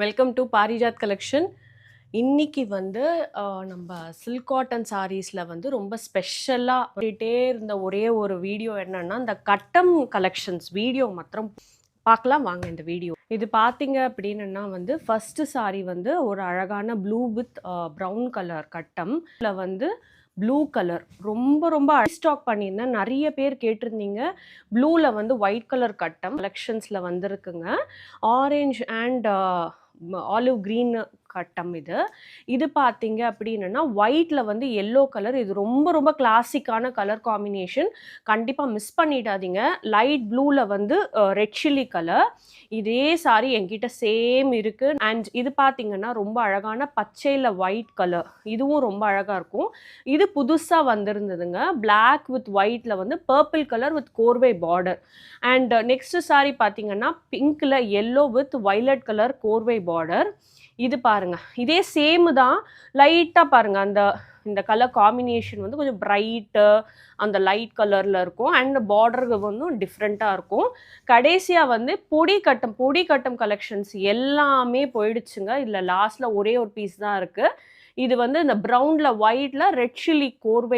Welcome to பாரிஜாத் collection. இன்னைக்கு வந்து நம்ம சில்க் காட்டன் சாரீஸில் வந்து ரொம்ப ஸ்பெஷலாக பண்ணிகிட்டே இருந்த ஒரே ஒரு வீடியோ என்னன்னா, இந்த கட்டம் கலெக்ஷன்ஸ் வீடியோ மாத்திரம் பார்க்கலாம் வாங்க. இந்த வீடியோ இது பார்த்தீங்க அப்படின்னா வந்து ஃபர்ஸ்ட் சாரீ வந்து ஒரு அழகான ப்ளூ வித் ப்ரௌன் கலர் கட்டம். இதில் வந்து ப்ளூ கலர் ரொம்ப ரொம்ப ஸ்டாக் பண்ணியிருந்தேன். நிறைய பேர் கேட்டிருந்தீங்க. ப்ளூவில் வந்து ஒயிட் கலர் கட்டம் கலெக்ஷன்ஸில் வந்திருக்குங்க. ஆரஞ்ச் அண்ட் ஆலிவ் க்ரீன் கட்டம் இது பார்த்தீங்க அப்படின்னா ஒயிட்டில் வந்து எல்லோ கலர். இது ரொம்ப ரொம்ப கிளாசிக்கான கலர் காம்பினேஷன். கண்டிப்பாக மிஸ் பண்ணிடாதீங்க. லைட் ப்ளூவில் வந்து ரெட் சில்லி கலர். இதே சாரி என்கிட்ட சேம் இருக்குது. அண்ட் இது பார்த்தீங்கன்னா ரொம்ப அழகான பச்சையில் ஒயிட் கலர். இதுவும் ரொம்ப அழகாக இருக்கும். இது புதுசாக வந்திருந்ததுங்க. பிளாக் வித் ஒயிட்டில் வந்து பர்பிள் கலர் வித் கோர்வை பார்டர். அண்ட் நெக்ஸ்ட் சாரி பார்த்தீங்கன்னா பிங்க்கில் எல்லோ வித் வைலட் கலர் கோர்வை பார்டர். இது பாருங்க, இதே சேம் தான். லைட்டாக பாருங்க, இந்த கலர் காம்பினேஷன் வந்து கொஞ்சம் பிரைட்டு அந்த லைட் கலரில் இருக்கும். அண்ட் பார்டர் வந்து டிஃப்ரெண்ட்டாக இருக்கும். கடைசியாக வந்து பொடி கட்டம் கலெக்ஷன்ஸ் எல்லாமே போயிடுச்சுங்க. இதில் லாஸ்ட்டில் ஒரே ஒரு பீஸ் தான் இருக்குது. இது வந்து இந்த ப்ரௌனில் ஒயிட்டில் ரெட் சில்லி கோர்வை